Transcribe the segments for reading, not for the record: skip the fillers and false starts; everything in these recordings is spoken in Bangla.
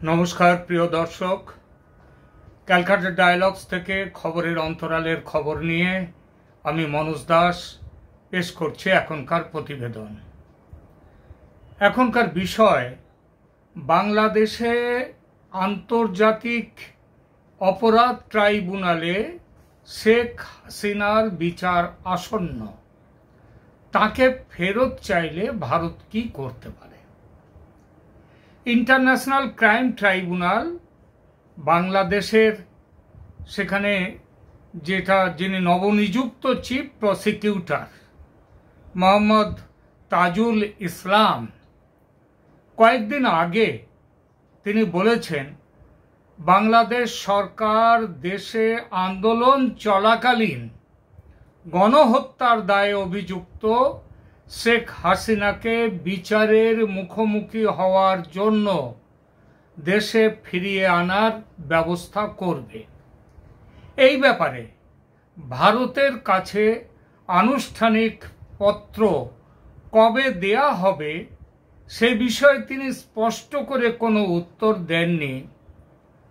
নমস্কার প্রিয় দর্শক, ক্যালকাটা ডায়ালগস থেকে খবরের অন্তরালের খবর নিয়ে আমি মনোজ দাস পেশ করছি এখনকার প্রতিবেদন। এখনকার বিষয়, বাংলাদেশে আন্তর্জাতিক অপরাধ ট্রাইব্যুনালে শেখ হাসিনার বিচার আসন্ন। তাকে ফেরত চাইলে ভারত কি করতে পারে? ইন্টারন্যাশনাল ক্রাইম ট্রাইব্যুনাল বাংলাদেশের সেখানে যিনি নবনিযুক্ত চিফ প্রসিকিউটর মোহাম্মদ তাজুল ইসলাম কয়েকদিন আগে তিনি বলেছেন, বাংলাদেশ সরকার দেশে আন্দোলন চলাকালীন গণহত্যার দায়ে অভিযুক্ত শেখ হাসিনাকে বিচারের মুখোমুখি হওয়ার জন্য দেশে ফিরিয়ে আনার ব্যবস্থা করবে। এই ব্যাপারে ভারতের কাছে আনুষ্ঠানিক পত্র কবে দেয়া হবে সে বিষয়ে তিনি স্পষ্ট করে কোনো উত্তর দেননি।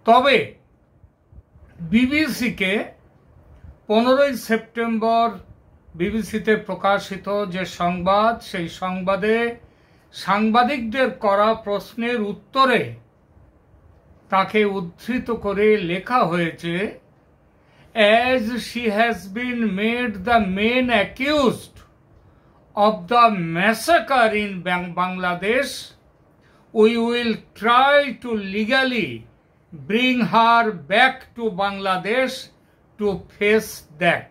তবে বিবিসিকে 15 সেপ্টেম্বর বিবিসিতে প্রকাশিত যে সংবাদ, সেই সংবাদে সাংবাদিকদের করা প্রশ্নের উত্তরে তাকে উদ্ধৃত করে লেখা হয়েছে, as she has been made the main accused of the massacre in Bangladesh, we will try to legally bring her back to Bangladesh to face that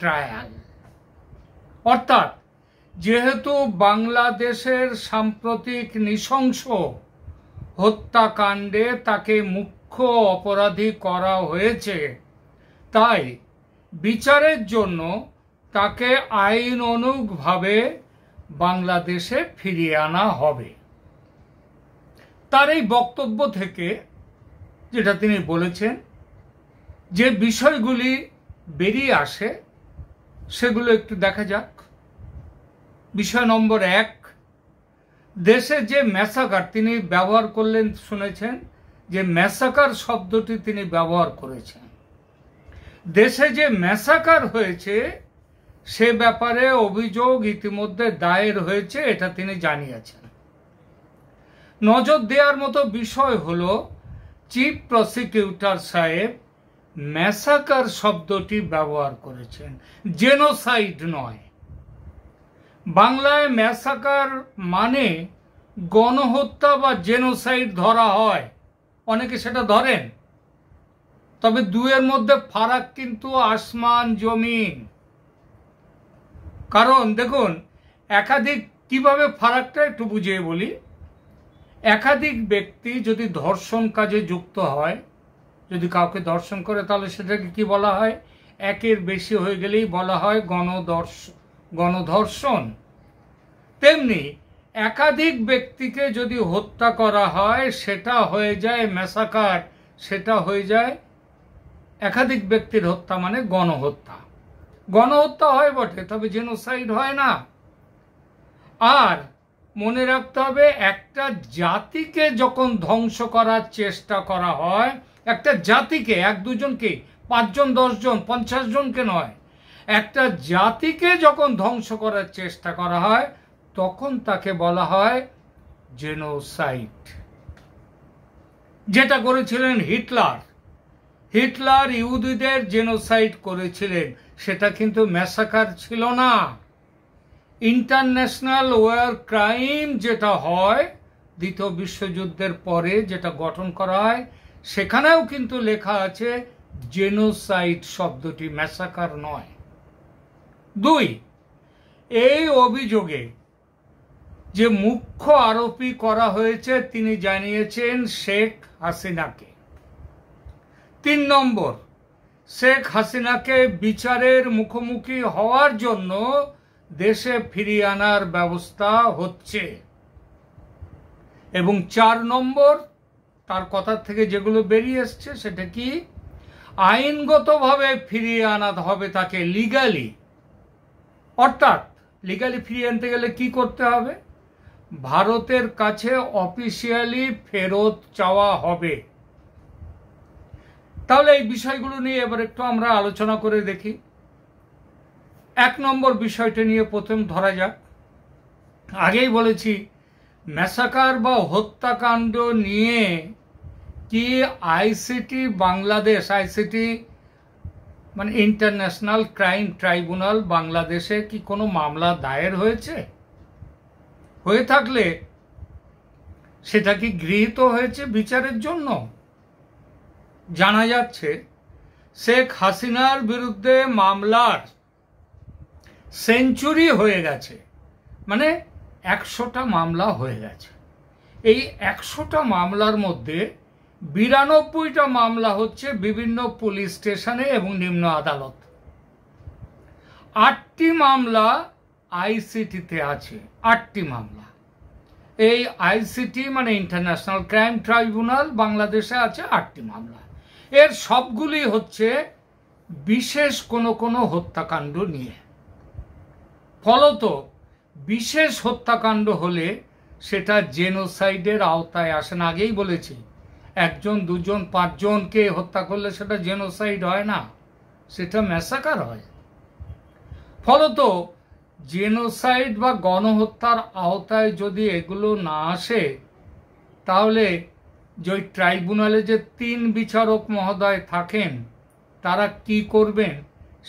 trial. অর্থাৎ, যেহেতু বাংলাদেশের সাম্প্রতিক নৃশংস হত্যাকাণ্ডে তাকে মুখ্য অপরাধী করা হয়েছে, তাই বিচারের জন্য তাকে আইন অনুগভাবে বাংলাদেশে ফিরিয়ে আনা হবে। তার এই বক্তব্য থেকে যেটা তিনি বলেছেন, যে বিষয়গুলি বেরিয়ে আসে সেগুলো একটু দেখা যাক। বিষয় নম্বর 1, দেশে যে ম্যাসাকার তিনি ব্যবহার করলেন, শুনেছেন যে ম্যাসাকার শব্দটি তিনি ব্যবহার করেছেন। দেশে যে ম্যাসাকার হয়েছে সে ব্যাপারে অভিযোগ ইতিমধ্যে দায়ের হয়েছে, এটা তিনি জানিয়েছেন। নজর দেওয়ার মতো বিষয় হলো, চিফ প্রসিকিউটর সাহেব ম্যাসাকার শব্দটি ব্যবহার করেছেন, জেনোসাইড নয়। বাংলায় ম্যাসাকার মানে গণহত্যা বা জেনোসাইড ধরা হয়, অনেকে সেটা ধরেন, তবে দুয়ের মধ্যে ফারাক কিন্তু আসমান জমিন। কারণ দেখুন, কিভাবে ফারাকটা একটু বুঝিয়ে বলি। একাধিক ব্যক্তি যদি ধর্ষণ কাজে যুক্ত হয়, যদি কাউকে ধর্ষণ করে, তাহলে সেটাকে কি বলা হয়? একের বেশি হয়ে গেলেই বলা হয় গণধর্ষণ। তেমনি একাধিক ব্যক্তিকে যদি হত্যা করা হয় সেটা হয়ে যায় ম্যাসাকার, সেটা হয়ে যায় একাধিক ব্যক্তির হত্যা, মানে গণহত্যা। গণহত্যা হয় বটে, তবে জেনোসাইড হয় না। আর মনে রাখতে হবে, একটা জাতিকে যখন ধ্বংস করার চেষ্টা করা হয়, একটা জাতিকে, 1-2 জনকে, 5 জন 10 জন 50 জনকে নয়, একটা জাতিকে যখন ধ্বংস করার চেষ্টা করা হয় তখন তাকে বলা হয় জেনোসাইড। যেটা করেছিলেন হিটলার ইহুদিদের জেনোসাইড করেছিলেন, সেটা কিন্তু ম্যাসাকার ছিল না। ইন্টারন্যাশনাল ওয়ার ক্রাইম যেটা হয়, দ্বিতীয় বিশ্বযুদ্ধের পরে যেটা গঠন করা হয়, সেখানেও কিন্তু লেখা আছে জেনোসাইড শব্দটি, ম্যাসাকার নয়। 2, এই অভিযোগে যে মুখ্য আরোপি করা হয়েছে তিনি জানিয়েছেন শেখ হাসিনাকে। 3 নম্বর, শেখ হাসিনাকে বিচারের মুখোমুখি হওয়ার জন্য দেশে ফিরিয়ে আনার ব্যবস্থা হচ্ছে। এবং 4 নম্বর, তার কথা থেকে যেগুলো বেরিয়ে এসছে সেটা কি, আইনগতভাবে ফিরিয়ে আনা হবে তাকে, লিগালি। অর্থাৎ লিগালি ফিরিয়ে আনতে গেলে কি করতে হবে? ভারতের কাছে অফিসিয়ালি ফেরত চাওয়া হবে। তাহলে এই বিষয়গুলো নিয়ে এবার একটু আমরা আলোচনা করে দেখি। 1 নম্বর বিষয়টা নিয়ে প্রথম ধরা যাক। আগেই বলেছি, ম্যাসাকার বা হত্যাকাণ্ড নিয়ে কি আইসিটি বাংলাদেশ, আইসিটি মানে ইন্টারন্যাশনাল ক্রাইম ট্রাইব্যুনাল বাংলাদেশে কি কোনো মামলা দায়ের হয়েছে? হয়ে থাকলে সেটা কি গৃহীত হয়েছে বিচারের জন্য? জানা যাচ্ছে শেখ হাসিনার বিরুদ্ধে মামলার সেঞ্চুরি হয়ে গেছে, মানে 100টা মামলা হয়ে গেছে। এই 100টা মামলার মধ্যে 92টা মামলা হচ্ছে বিভিন্ন পুলিশ স্টেশনে এবং নিম্ন আদালত। 8টি মামলা আইসিটিতে আছে, 8টি মামলা। এই আইসিটি মানে ইন্টারন্যাশনাল ক্রাইম ট্রাইব্যুনাল বাংলাদেশে আছে 8টি মামলা। এর সবগুলি হচ্ছে বিশেষ কোনো হত্যাকাণ্ড নিয়ে। ফলত বিশেষ হত্যাকাণ্ড হলে সেটা জেনোসাইডের আওতায় আসে না। আগেই বলেছি, 1 জন 2 জন 5 জনকে হত্যা করলে সেটা জেনোসাইড হয় না, সেটা ম্যাসাকার হয়। ফলত জেনোসাইড বা গণহত্যার আওতায় যদি এগুলো না আসে, তাহলে যে ট্রাইব্যুনালে যে 3 বিচারক মহোদয় থাকেন তারা কি করবেন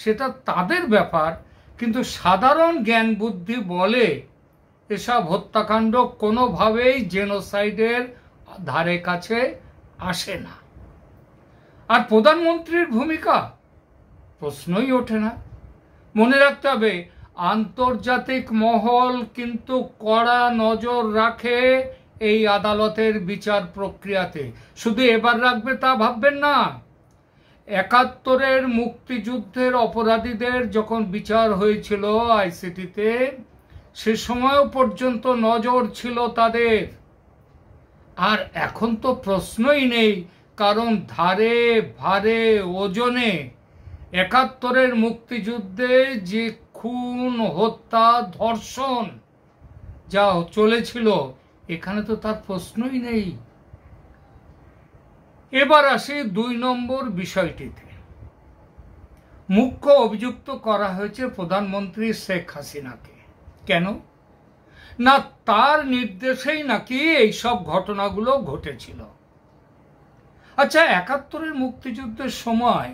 সেটা তাদের ব্যাপার। কিন্তু সাধারণ জ্ঞান বুদ্ধি বলে এসব হত্যাকাণ্ড কোনোভাবেই জেনোসাইডের ধারে কাছে আসে না। আর প্রধানমন্ত্রীর ভূমিকা প্রশ্নই ওঠে না। মনে রাখতে হবে, আন্তর্জাতিক মহল কিন্তু কড়া নজর রাখে এই আদালতের বিচার প্রক্রিয়াতে। শুধু এবার রাখবে তা ভাববেন না। 71-এর মুক্তিযুদ্ধের অপরাধীদের যখন বিচার হয়েছিল আইসিটিতে, সে সময়ও পর্যন্ত নজর ছিল তাদের। আর এখন তো প্রশ্নই নেই, কারণ ধারে ভারে ওজনে 71-এর মুক্তিযুদ্ধে যে খুন, হত্যা, ধর্ষণ যা চলেছিল, এখানে তো তার প্রশ্নই নেই। এবার আসি 2 নম্বর বিষয়টিতে। মুখ্য অভিযুক্ত করা হয়েছে প্রধানমন্ত্রী শেখ হাসিনাকে। কেন না? তার নির্দেশেই নাকি এইসব ঘটনাগুলো ঘটেছিল। আচ্ছা, 71-এর মুক্তিযুদ্ধের সময়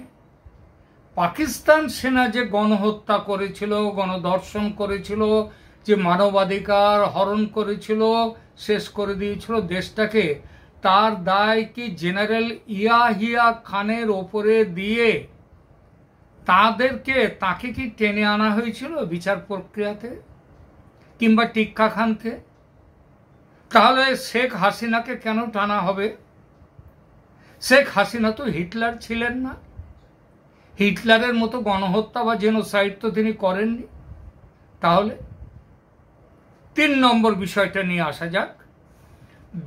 পাকিস্তান সেনা যে গণহত্যা করেছিল, গণধর্ষণ করেছিল, যে মানবাধিকার হরণ করেছিল, শেষ করে দিয়েছিল দেশটাকে, তার দায় কি জেনারেল ইয়াহিয়া খানের ওপরে দিয়ে তাকে কি টেনে আনা হয়েছিল বিচার প্রক্রিয়াতে, কিংবা টিক্কা খানকে? তাহলে শেখ হাসিনাকে কেন টানা হবে? শেখ হাসিনা তো হিটলার ছিলেন না। হিটলারের মতো গণহত্যা বা জেনোসাইড তো তিনি করেননি। তাহলে 3 নম্বর বিষয়টা নিয়ে আসা যাক,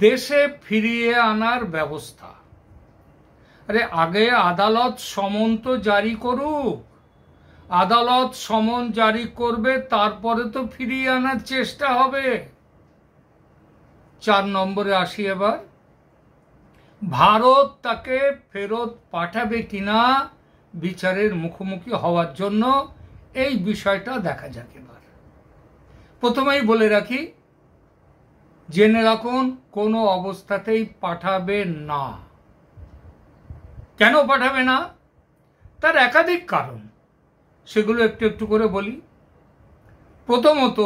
দেশে ফিরিয়ে আনার ব্যবস্থা। আরে আগে আদালত সমন তো জারি করুক, আদালত সমন জারি করবে, তারপরে তো ফিরিয়ে আনার চেষ্টা হবে। 4 নম্বরে আসি এবার, ভারত তাকে ফেরত পাঠাবে কিনা বিচারের মুখোমুখি হওয়ার জন্য, এই বিষয়টা দেখা যাক। এবার প্রথমেই বলে রাখি, জেনে রাখুন, কোনো অবস্থাতেই পাঠাবে না। কেন পাঠাবে না? তার একাধিক কারণ, সেগুলো একটু একটু করে বলি। প্রথমত,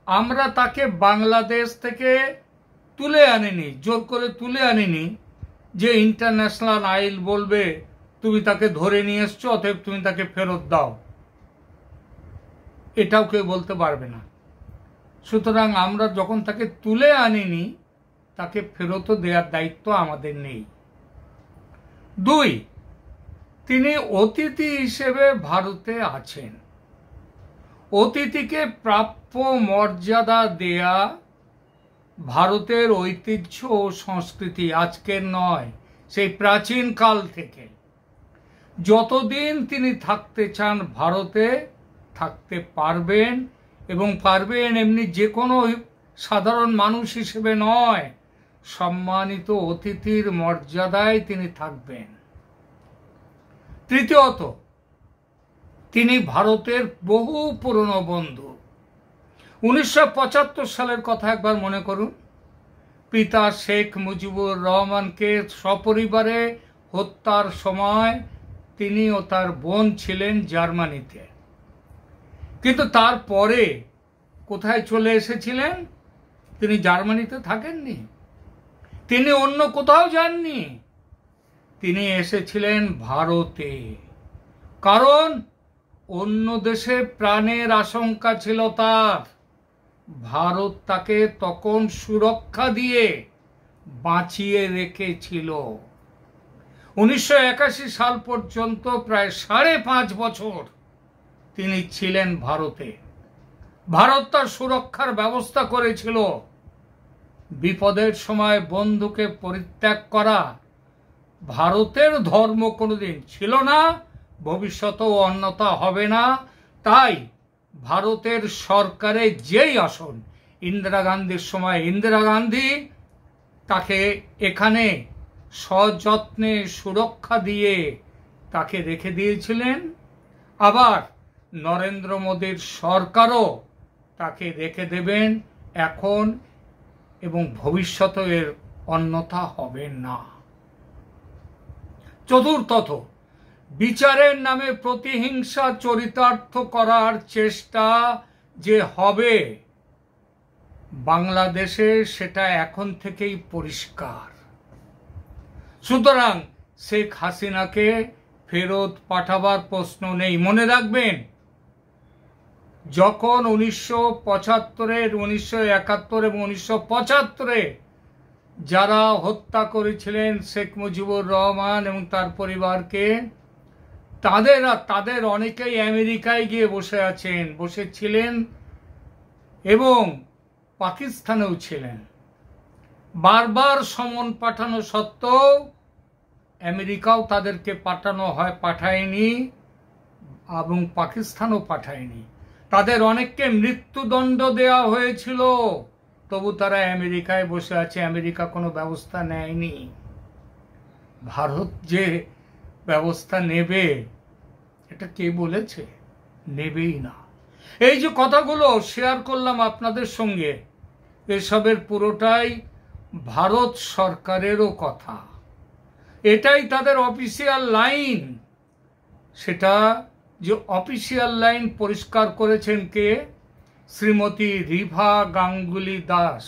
আমরা তাকে বাংলাদেশ থেকে তুলে আনিনি, জোর করে তুলে আনিনি যে ইন্টারন্যাশনাল আইন বলবে তুমি তাকে ধরে নিয়ে এসছো, অতএব তুমি তাকে ফেরত দাও। এটাও কেউ বলতে পারবে না। সুতরাং আমরা যখন তাকে তুলে আনিনি, তাকে ফেরত দেওয়ার দায়িত্ব আমাদের নেই। 2, তিনি অতিথি হিসেবে ভারতে আছেন। অতিথিকে প্রাপ্য মর্যাদা দেয়া ভারতের ঐতিহ্য ও সংস্কৃতি, আজকের নয়, সেই প্রাচীন কাল থেকে। যতদিন তিনি থাকতে চান ভারতে থাকতে পারবেন, এবং পারবেন এমনি যে কোনো সাধারণ মানুষ হিসেবে নয়, সম্মানিত অতিথির মর্যাদায় তিনি থাকবেন। তৃতীয়ত, তিনি ভারতের বহু পুরনো বন্ধু। 1975 সালের কথা একবার মনে করুন। পিতা শেখ মুজিবুর রহমানকে সপরিবারে হত্যার সময় তিনি ও তার বোন ছিলেন জার্মানিতে। কিন্তু তারপরে কোথায় চলে এসেছিলেন? তিনি জার্মানিতে থাকেননি, তিনি অন্য কোথাও যাননি, তিনি এসেছিলেন ভারতে। কারণ অন্য দেশে প্রাণের আশঙ্কা ছিল তার। ভারত তাকে তখন সুরক্ষা দিয়ে বাঁচিয়ে রেখেছিল। 1981 সাল পর্যন্ত প্রায় 5.5 বছর তিনি ছিলেন ভারতে। ভারত তার সুরক্ষার ব্যবস্থা করেছিল। বিপদের সময় বন্ধুকে পরিত্যাগ করা ভারতের ধর্ম কোনোদিন ছিল না, ভবিষ্যতেও অন্যথা হবে না। তাই ভারতের সরকারে যেই আসন, ইন্দিরা গান্ধীর সময় ইন্দিরা গান্ধী তাকে এখানে সযত্নে সুরক্ষা দিয়ে তাকে রেখে দিয়েছিলেন। আবার নরেন্দ্র মোদীর সরকারও তাকে রেখে দেবেন এখন এবং ভবিষ্যতে এর অন্যথা হবে না। চতুর্থত, বিচারের নামে প্রতিহিংসা চরিতার্থ করার চেষ্টা যে হবে বাংলাদেশে, সেটা এখন থেকেই পরিষ্কার। সুতরাং শেখ হাসিনাকে ফেরত পাঠাবার প্রশ্ন নেই। মনে রাখবেন, যখন 1975, 1971 এবং 1975 যারা হত্যা করেছিলেন শেখ মুজিবুর রহমান এবং তার পরিবারকে, তাদের অনেকেই আমেরিকায় গিয়ে বসেছিলেন এবং পাকিস্তানেও ছিলেন। বারবার সমন পাঠানো সত্ত্বেও আমেরিকাও তাদেরকে পাঠায়নি এবং পাকিস্তানও পাঠায়নি। তাদের অনেককে মৃত্যুদণ্ড দেওয়া হয়েছিল, তবু তারা আমেরিকায় বসে আছে, আমেরিকা কোনো ব্যবস্থা নেয়নি। ভারত যে ব্যবস্থা নেবে এটা কে বলেছে? নেবেই না। এই যে কথাগুলো শেয়ার করলাম আপনাদের সঙ্গে, এসবের পুরোটাই ভারত সরকারেরও কথা। এটাই তাদের অফিসিয়াল লাইন। সেটা যে অফিসিয়াল লাইন পরিষ্কার করেছেন কে? শ্রীমতী রিভা গাঙ্গুলি দাস।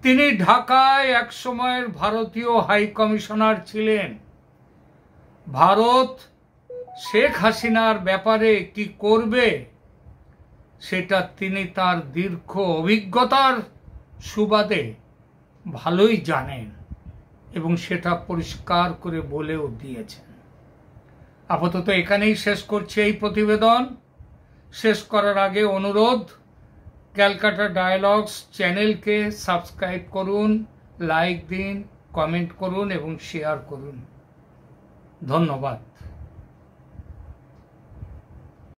তিনি ঢাকায় এক সময়ের ভারতীয় হাই কমিশনার ছিলেন। ভারত শেখ হাসিনার ব্যাপারে কি করবে সেটা তিনি তার দীর্ঘ অভিজ্ঞতার সুবাদে ভালোই জানেন এবং সেটা পরিষ্কার করে বলেও দিয়েছেন। আপাতত এখানেই শেষ করছি এই প্রতিবেদন। শেষ করার আগে অনুরোধ, ক্যালকাটা ডায়ালগস চ্যানেলকে সাবস্ক্রাইব করুন, লাইক দিন, কমেন্ট করুন এবং শেয়ার করুন। ধন্যবাদ।